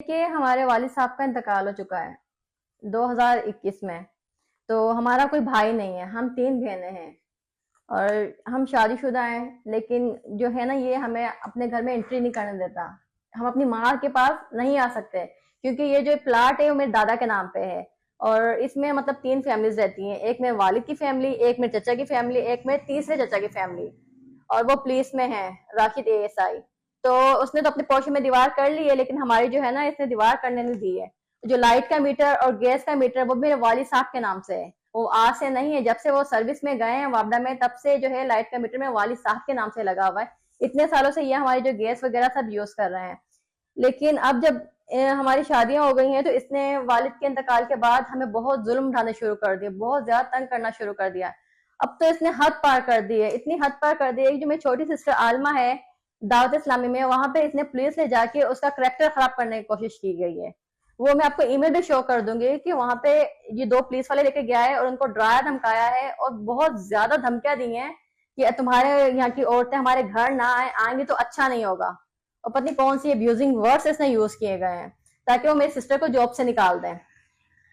कि हमारे वालिद साहब का इंतकाल हो चुका है 2021 में। तो हमारा कोई भाई नहीं है, हम 3 बहनें हैं और हम शादीशुदा हैं। लेकिन जो है ना, ये हमें अपने घर में एंट्री नहीं करने देता। हम अपनी माँ के पास नहीं आ सकते क्योंकि ये जो प्लाट है वो मेरे दादा के नाम पे है। और इसमें मतलब 3 फैमिलीज रहती हैं, एक मेरे वालिद की फैमिली, एक मेरे चचा की फैमिली, एक मेरे तीसरे चचा की फैमिली। और वो पुलिस में है, राशिद एएसआई। तो उसने तो अपने पोर्शन में दीवार कर ली है, लेकिन हमारी जो है ना, इसने दीवार करने नहीं दी है। जो लाइट का मीटर और गैस का मीटर वो मेरे वालिद साहब के नाम से है, वो आज से नहीं है। जब से वो सर्विस में गए हैं वापडा में, तब से जो है लाइट का मीटर में वालिद साहब के नाम से लगा हुआ है। इतने सालों से ये हमारी जो गैस वगैरह सब यूज कर रहे हैं। लेकिन अब जब हमारी शादियां हो गई हैं, तो इसने वालिद के इंतकाल के बाद हमें बहुत जुल्म उठाने शुरू कर दिए, बहुत ज्यादा तंग करना शुरू कर दिया। अब तो इसने हद पार कर दी है, इतनी हद पार कर दी है कि जो मेरी छोटी सिस्टर आलमा है दावत इस्लामी में, वहां पे इसने पुलिस ले जाके उसका करेक्टर खराब करने की कोशिश की गई है। वो मैं आपको ईमेल भी शो कर दूंगी कि वहां पे ये 2 पुलिस वाले लेके गया है और उनको डराया धमकाया है और बहुत ज्यादा धमकियां दी हैं कि तुम्हारे यहाँ की औरतें हमारे घर ना आएंगी तो अच्छा नहीं होगा। और पत्नी कौन सी अब्यूजिंग वर्ड्स इसने यूज किए गए हैं ताकि वो मेरी सिस्टर को जॉब से निकाल दें।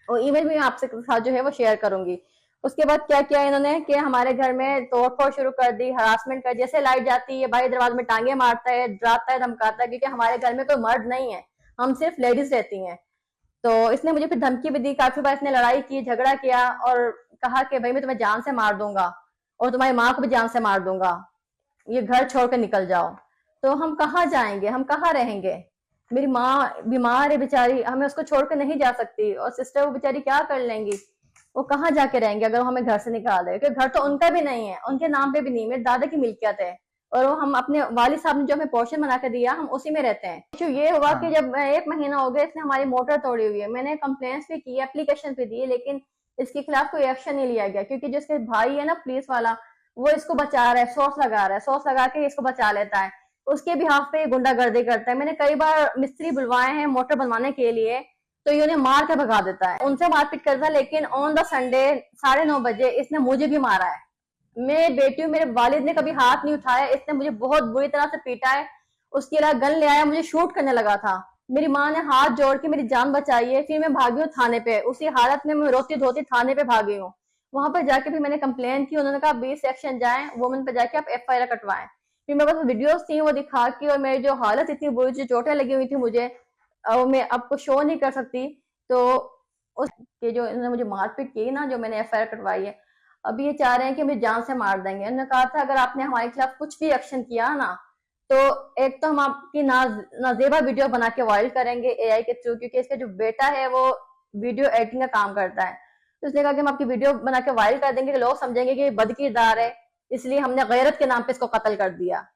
और ईमेल भी मैं आपसे साथ जो है वो शेयर करूंगी। उसके बाद क्या किया इन्होंने कि हमारे घर में तोड़फोड़ शुरू कर दी, हरासमेंट कर। जैसे लाइट जाती है भाई दरवाजे में टांगे मारता है, डराता है, धमकाता है, क्योंकि हमारे घर में कोई मर्द नहीं है, हम सिर्फ लेडीज रहती हैं। तो इसने मुझे फिर धमकी भी दी, काफी बार इसने लड़ाई की, झगड़ा किया और कहा कि भाई मैं तुम्हें जान से मार दूंगा और तुम्हारी माँ को भी जान से मार दूंगा, ये घर छोड़ कर निकल जाओ। तो हम कहाँ जाएंगे, हम कहाँ रहेंगे? मेरी माँ बीमार है बेचारी, हमें उसको छोड़कर नहीं जा सकती। और सिस्टर वो बेचारी क्या कर लेंगी, वो कहाँ जाके रहेंगे अगर वो हमें घर से निकाल दे? क्योंकि घर तो उनका भी नहीं है, उनके नाम पे भी नहीं, मेरे दादा की मिल्कियत है। और वो हम अपने वालिद साहब ने जो हमें पोर्शन बना के दिया, हम उसी में रहते हैं। इशू ये हुआ कि हाँ। जब 1 महीना हो गया इसने हमारी मोटर तोड़ी हुई है। मैंने कंप्लेंट्स भी की, एप्लीकेशन भी दी, लेकिन इसके खिलाफ कोई एक्शन नहीं लिया गया क्योंकि जिसके भाई है ना पुलिस वाला, वो इसको बचा रहा है, सोर्स लगा रहा है, सोर्स लगा के इसको बचा लेता है। उसके भी हाथ पे गुंडागर्दी करता है। मैंने कई बार मिस्त्री बुलवाए हैं मोटर बनवाने के लिए, तो ये उन्हें मार के भगा देता है, उनसे मारपीट करता है। लेकिन ऑन द संडे 9:30 इसने मुझे भी मारा है। मेरे बेटी, मेरे वालिद ने कभी हाथ नहीं उठाया, इसने मुझे बहुत बुरी तरह से पीटा है। उसके अलावा गन ले आया, मुझे शूट करने लगा था। मेरी माँ ने हाथ जोड़ के मेरी जान बचाई है। फिर मैं भागी हूँ थाने पे, उसी हालत में मैं रोती धोती थाने पे भागी हूँ। वहां पर जाके भी मैंने कंप्लेन की, उन्होंने कहा 20 सेक्शन जाए, वुमेन पे जाके आप FIR कटवाएं। फिर मेरे पास वीडियोस थी, वो दिखा के, और मेरी जो हालत इतनी बुरी, जो चोटें लगी हुई थी मुझे, वो मैं आपको शो नहीं कर सकती। तो उसके जो इन्होंने मुझे मारपीट की ना, जो मैंने FIR कटवाई है, अब ये चाह रहे हैं कि मुझे जान से मार देंगे। उन्होंने कहा था अगर आपने हमारे खिलाफ कुछ भी एक्शन किया ना, तो एक तो हम आपकी नाजेबा वीडियो बना के वायरल करेंगे AI के थ्रू, क्योंकि इसका जो बेटा है वो वीडियो एडिटिंग का काम करता है। तो उसने कहा कि हम आपकी वीडियो बना के वायरल कर देंगे कि लोग समझेंगे कि ये बदकिरदार है, इसलिए हमने गैरत के नाम पे इसको कत्ल कर दिया।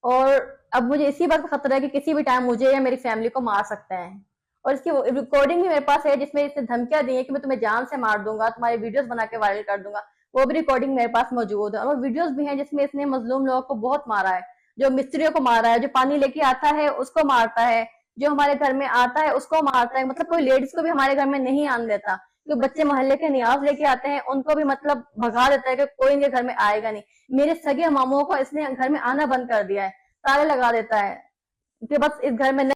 और अब मुझे इसी बात का खतरा है कि किसी भी टाइम मुझे या मेरी फैमिली को मार सकते हैं। और इसकी रिकॉर्डिंग भी मेरे पास है जिसमें इसने धमकियां दी है कि मैं तुम्हें जान से मार दूंगा, तुम्हारी वीडियोस बना के वायरल कर दूंगा। वो भी रिकॉर्डिंग मेरे पास मौजूद है। और वीडियोस भी हैं जिसमें इसने मजलूम लोगों को बहुत मारा है, जो मिस्त्रियों को मारा है, जो पानी लेके आता है उसको मारता है, जो हमारे घर में आता है उसको मारता है। मतलब कोई लेडीज को भी हमारे घर में नहीं आने देता। जो बच्चे मोहल्ले के नियाज लेके आते हैं उनको भी मतलब भगा देता है कि कोई इनके घर में आएगा नहीं। मेरे सगे मामुओं को इसने घर में आना बंद कर दिया है, ताले लगा देता है कि बस इस घर में